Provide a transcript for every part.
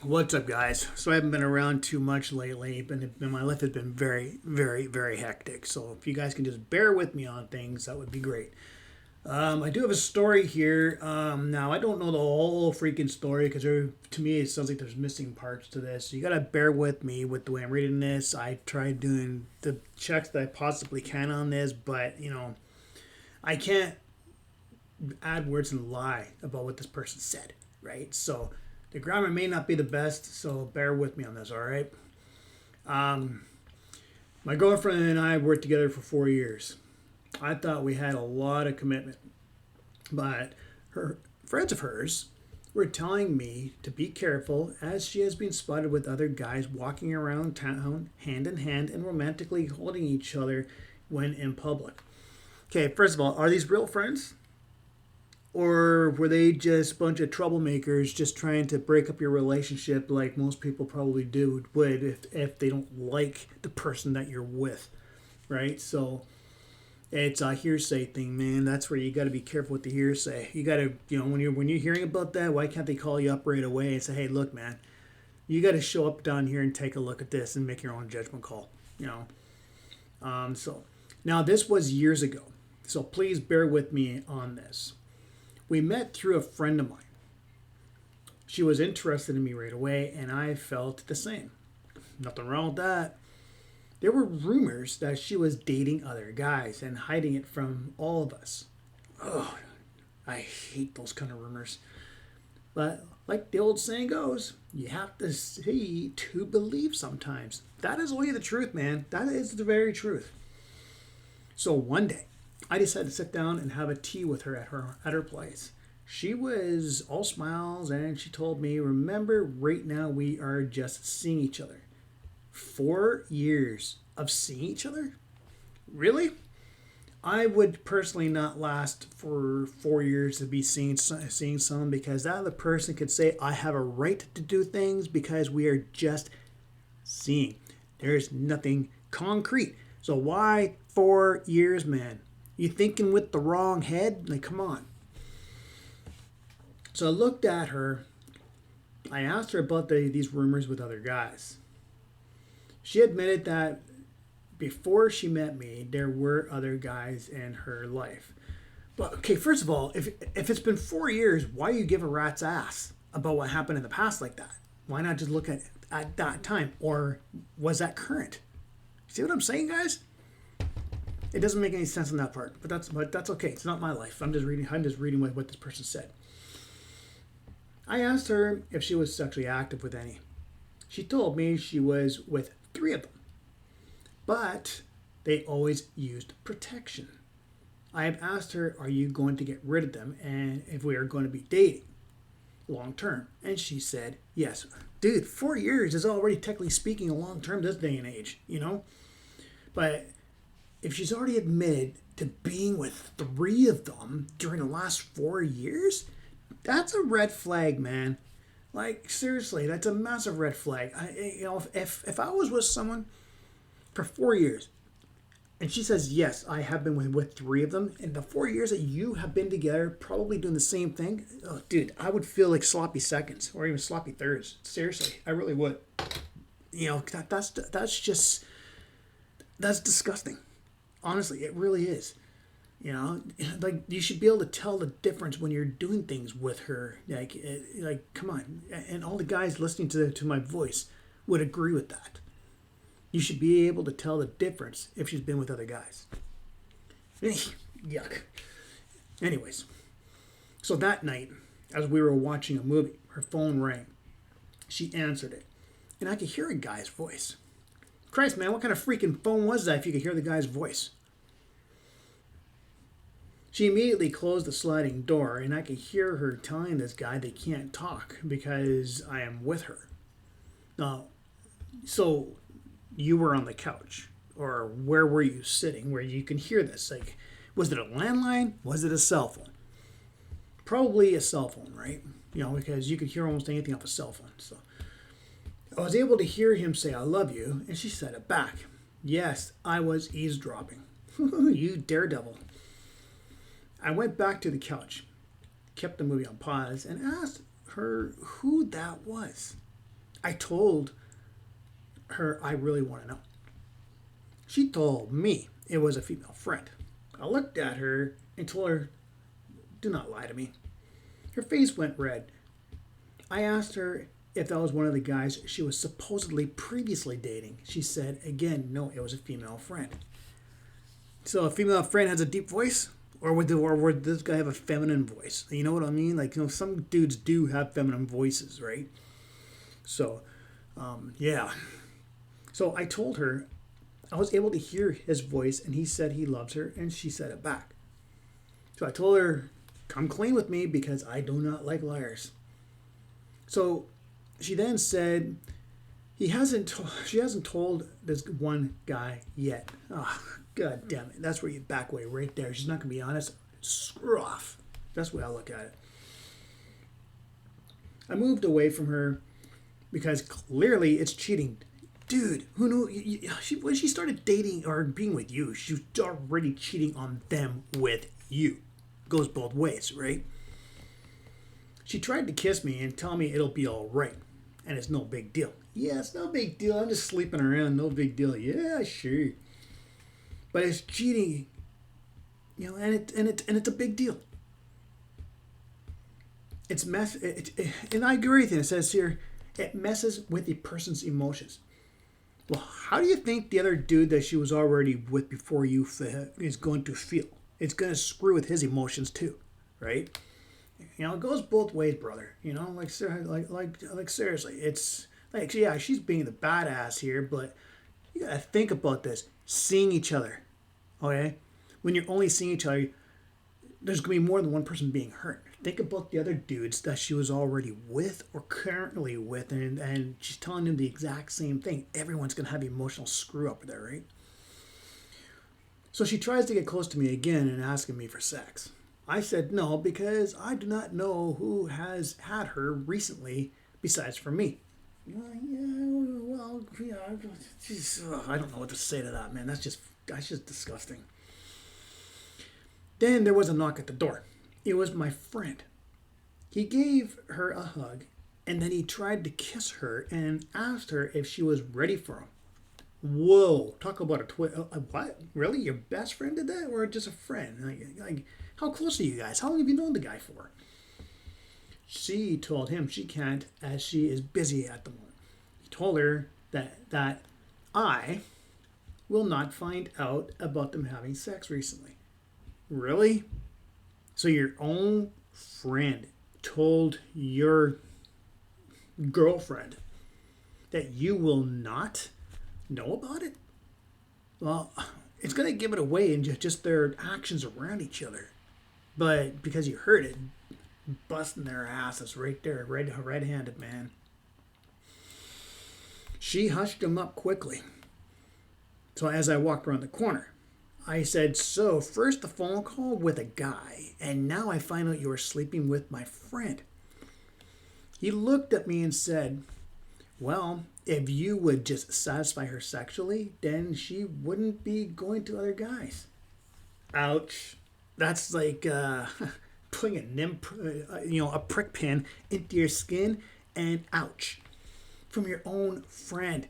What's up, guys? So I haven't been around too much lately, but my life has been very, very, very hectic. So if you guys can just bear with me on things, that would be great. I do have a story here. Now I don't know the whole freaking story because to me it sounds like there's missing parts to this. So you gotta bear with me with the way I'm reading this. I tried doing the checks that I possibly can on this, but I can't add words and lie about what this person said, right? So the grammar may not be the best, so bear with me on this, all right? Um, my girlfriend and I worked together for 4 years. I thought we had a lot of commitment, but her friends of hers were telling me to be careful as she has been spotted with other guys walking around town hand in hand and romantically holding each other when in public. Okay, first of all, are these real friends? Or were they just a bunch of troublemakers just trying to break up your relationship like most people probably would if they don't like the person that you're with, right? So it's a hearsay thing, man. That's where you got to be careful with the hearsay. You got to, when you're hearing about that, why can't they call you up right away and say, "Hey, look, man, you got to show up down here and take a look at this and make your own judgment call." You know. So now this was years ago, so please bear with me on this. We met through a friend of mine. She was interested in me right away, and I felt the same. Nothing wrong with that. There were rumors that she was dating other guys and hiding it from all of us. Oh, I hate those kind of rumors. But like the old saying goes, you have to see to believe sometimes. That is only the truth, man. That is the very truth. So one day, I decided to sit down and have a tea with her at her place. She was all smiles and she told me, "Remember, right now we are just seeing each other." 4 years of seeing each other? Really? I would personally not last for 4 years to be seeing someone because that other person could say I have a right to do things because we are just seeing. There's nothing concrete. So why 4 years, man? You thinking with the wrong head? Like, come on. So I looked at her. I asked her about these rumors with other guys. She admitted that before she met me, there were other guys in her life. But okay, first of all, if it's been 4 years, why you give a rat's ass about what happened in the past like that? Why not just look at that time? Or was that current? See what I'm saying, guys? It doesn't make any sense on that part, but that's okay. It's not my life. I'm just reading what this person said. I asked her if she was sexually active with any. She told me she was with three of them, but they always used protection. I have asked her, "Are you going to get rid of them and if we are going to be dating long term?" And she said, "Yes." Dude, 4 years is already technically speaking a long term this day and age, you know? But if she's already admitted to being with three of them during the last 4 years, that's a red flag, man. Like, seriously, that's a massive red flag. If I was with someone for 4 years and she says, "Yes, I have been with three of them," in the 4 years that you have been together, probably doing the same thing, oh, dude, I would feel like sloppy seconds or even sloppy thirds. Seriously, I really would. That's just, that's disgusting. Honestly, it really is. You know, like you should be able to tell the difference when you're doing things with her. Like, come on, and all the guys listening to my voice would agree with that. You should be able to tell the difference if she's been with other guys. Yuck. Anyways, so that night, as we were watching a movie, her phone rang. She answered it, and I could hear a guy's voice. Christ, man, what kind of freaking phone was that if you could hear the guy's voice? She immediately closed the sliding door, and I could hear her telling this guy they can't talk because I am with her. Now, so you were on the couch, or where were you sitting where you can hear this? Like, was it a landline? Was it a cell phone? Probably a cell phone, right? Because you could hear almost anything off a cell phone. So I was able to hear him say, "I love you," and she said it back. Yes, I was eavesdropping. You daredevil. I went back to the couch, kept the movie on pause, and asked her who that was. I told her I really want to know. She told me it was a female friend. I looked at her and told her, do not lie to me. Her face went red. I asked her if that was one of the guys she was supposedly previously dating. She said, again, no, it was a female friend. So a female friend has a deep voice? Or would this guy have a feminine voice? You know what I mean? Like, some dudes do have feminine voices, right? So, yeah. So I told her I was able to hear his voice, and he said he loves her, and she said it back. So I told her, come clean with me because I do not like liars. So she then said she hasn't told this one guy yet. Oh, God damn it. That's where you back away right there. She's not going to be honest. Screw off. That's the way I look at it. I moved away from her because clearly it's cheating. Dude, who knew? When she started dating or being with you, she was already cheating on them with you. Goes both ways, right? She tried to kiss me and tell me it'll be all right, and it's no big deal. Yeah, it's no big deal. I'm just sleeping around. No big deal. Yeah, sure. But it's cheating, and it's a big deal. It's and I agree with you. It says here, it messes with a person's emotions. Well, how do you think the other dude that she was already with before you is going to feel? It's going to screw with his emotions too, right? It goes both ways, brother. Like seriously, it's like, yeah, she's being the badass here, but you gotta think about this. Seeing each other, okay? When you're only seeing each other, there's gonna be more than one person being hurt. Think about the other dudes that she was already with or currently with, and she's telling them the exact same thing. Everyone's gonna have emotional screw up there, right? So she tries to get close to me again and asking me for sex. I said no because I do not know who has had her recently besides for me. Well, yeah, geez, I don't know what to say to that, man. That's just disgusting. Then there was a knock at the door. It was my friend. He gave her a hug, and then he tried to kiss her and asked her if she was ready for him. Whoa, talk about a twist. What? Really? Your best friend did that? Or just a friend? Like, how close are you guys? How long have you known the guy for? She told him she can't as she is busy at the moment. He told her that I will not find out about them having sex recently. Really? So your own friend told your girlfriend that you will not know about it? Well, it's going to give it away in just their actions around each other. But because you heard it, busting their asses right there, red-handed, man. She hushed him up quickly. So as I walked around the corner, I said, so first the phone call with a guy, and now I find out you were sleeping with my friend. He looked at me and said, well, if you would just satisfy her sexually, then she wouldn't be going to other guys. Ouch. That's like putting a prick pin into your skin, and ouch. From your own friend.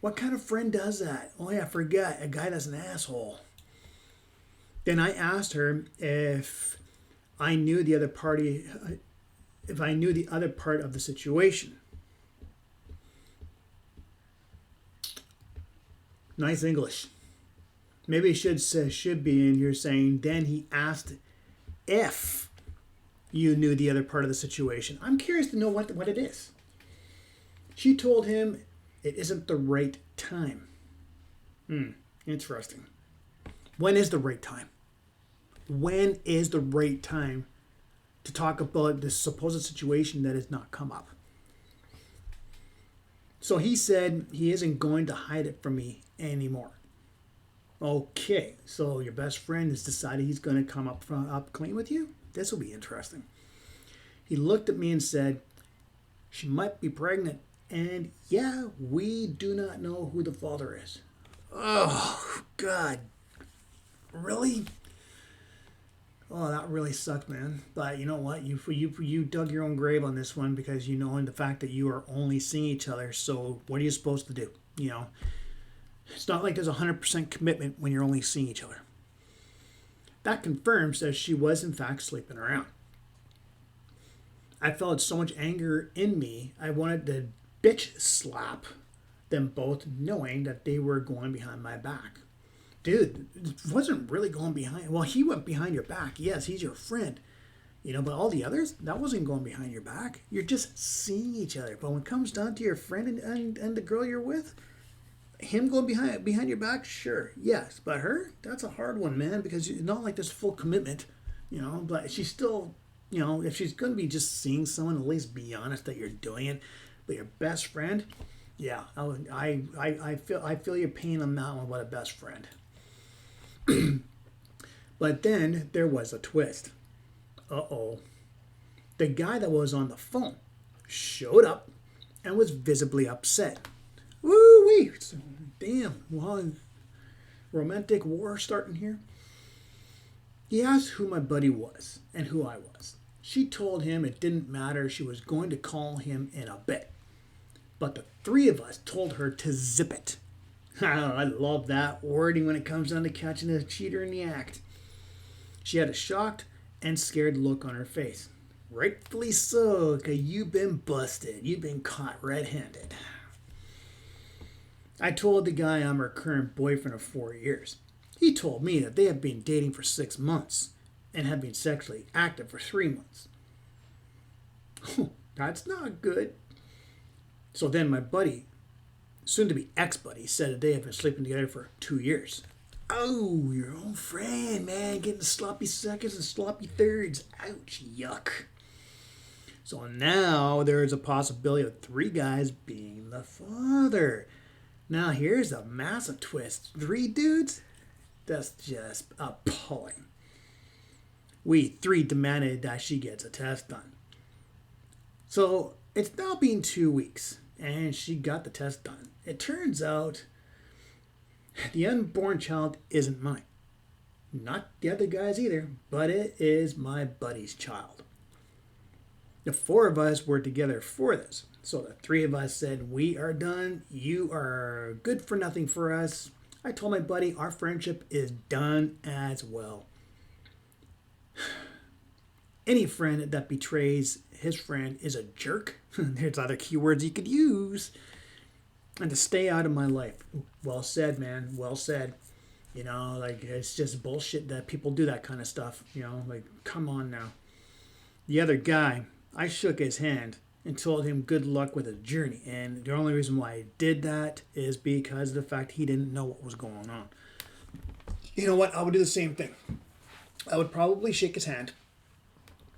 What kind of friend does that? Oh yeah, I forgot. A guy that's an asshole. Then I asked her if I knew the other party, if I knew the other part of the situation. Nice English. Maybe it should be in here saying, then he asked if you knew the other part of the situation. I'm curious to know what it is. She told him it isn't the right time. Interesting. When is the right time? When is the right time to talk about this supposed situation that has not come up? So he said he isn't going to hide it from me anymore. Okay, so your best friend has decided he's going to come up clean with you? This will be interesting. He looked at me and said, she might be pregnant. And yeah, we do not know who the father is. Oh, God. Really? Oh, that really sucked, man. But you know what? You dug your own grave on this one because you know in the fact that you are only seeing each other. So what are you supposed to do? You know, it's not like there's 100% commitment when you're only seeing each other. That confirms that she was in fact sleeping around. I felt so much anger in me. I wanted to bitch slap them both, knowing that they were going behind my back. Dude, it wasn't really going behind. Well, he went behind your back. Yes, he's your friend. You know, but all the others, that wasn't going behind your back. You're just seeing each other. But when it comes down to your friend and the girl you're with, him going behind your back, sure, yes. But her, that's a hard one, man, because it's not like there's full commitment, you know. But she's still, you know, if she's going to be just seeing someone, at least be honest that you're doing it. But your best friend, yeah, I feel your pain on that one about a best friend. But then there was a twist. Uh-oh. The guy that was on the phone showed up and was visibly upset. Woo-wee! Damn, well, romantic war starting here. He asked who my buddy was and who I was. She told him it didn't matter. She was going to call him in a bit. But the three of us told her to zip it. I love that wording when it comes down to catching a cheater in the act. She had a shocked and scared look on her face. Rightfully so, because you've been busted. You've been caught red-handed. I told the guy I'm her current boyfriend of 4 years. He told me that they have been dating for 6 months and have been sexually active for 3 months. That's not good. So then my buddy, soon to be ex-buddy, said that they have been sleeping together for 2 years. Oh, your own friend, man, getting sloppy seconds and sloppy thirds. Ouch, yuck. So now there is a possibility of 3 guys being the father. Now here's a massive twist. 3 dudes? That's just appalling. We 3 demanded that she gets a test done. So it's now been 2 weeks, and she got the test done. It turns out the unborn child isn't mine. Not the other guy's either, but it is my buddy's child. The 4 of us were together for this. So the 3 of us said, we are done. You are good for nothing for us. I told my buddy our friendship is done as well. Any friend that betrays his friend is a jerk. There's other keywords you could use. And to stay out of my life. Well said, man. Well said. You know, like, it's just bullshit that people do that kind of stuff. You know, like, come on now. The other guy, I shook his hand and told him good luck with his journey. And the only reason why I did that is because of the fact he didn't know what was going on. You know what? I would do the same thing. I would probably shake his hand.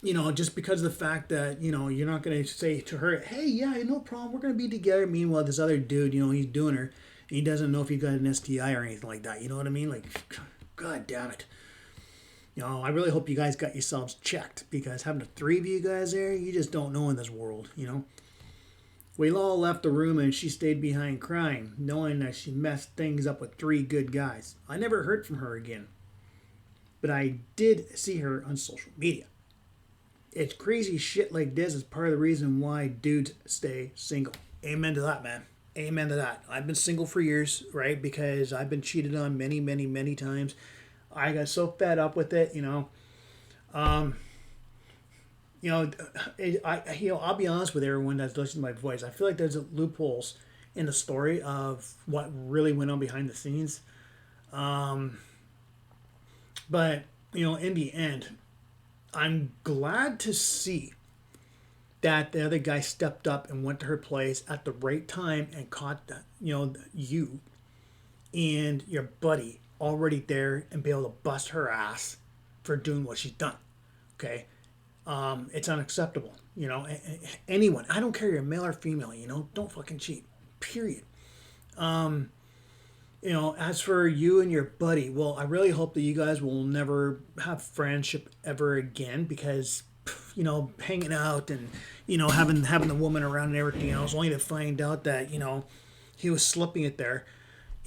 You know, just because of the fact that, you know, you're not going to say to her, hey, yeah, no problem, we're going to be together. Meanwhile, this other dude, you know, he's doing her. And he doesn't know if he got an STI or anything like that. You know what I mean? Like, God damn it. You know, I really hope you guys got yourselves checked, because having the 3 of you guys there, you just don't know in this world, you know. We all left the room and she stayed behind crying, knowing that she messed things up with 3 good guys. I never heard from her again. But I did see her on social media. It's crazy shit like this is part of the reason why dudes stay single. Amen to that, man. Amen to that. I've been single for years, right? Because I've been cheated on many, many, many times. I got so fed up with it, you know. I'll be honest with everyone that's listening to my voice. I feel like there's loopholes in the story of what really went on behind the scenes. But, you know, in the end, I'm glad to see that the other guy stepped up and went to her place at the right time and caught, you and your buddy already there and be able to bust her ass for doing what she's done. Okay? It's unacceptable. You know, anyone, I don't care if you're male or female, you know, don't fucking cheat. Period. You know, as for you and your buddy, well, I really hope that you guys will never have friendship ever again, because, you know, hanging out and, you know, having the woman around and everything else, only to find out that, you know, he was slipping it there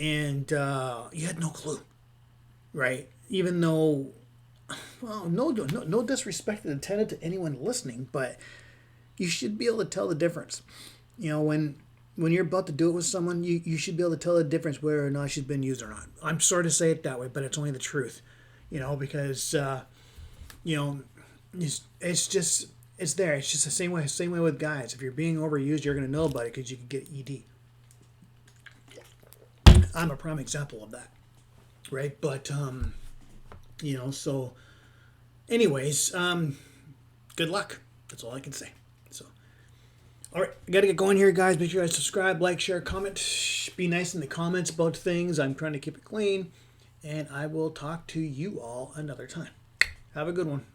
and you had no clue, right? Even though well, no disrespect intended to anyone listening, but you should be able to tell the difference. You know, when you're about to do it with someone, you should be able to tell the difference whether or not she's been used or not. I'm sorry to say it that way, but it's only the truth. You know, because you know, it's just it's there. It's just the same way with guys. If you're being overused, you're gonna know about it because you can get ED. I'm a prime example of that, right? But you know, so anyways, good luck. That's all I can say. So, all right, I got to get going here, guys. Make sure you guys subscribe, like, share, comment. Be nice in the comments about things. I'm trying to keep it clean, and I will talk to you all another time. Have a good one.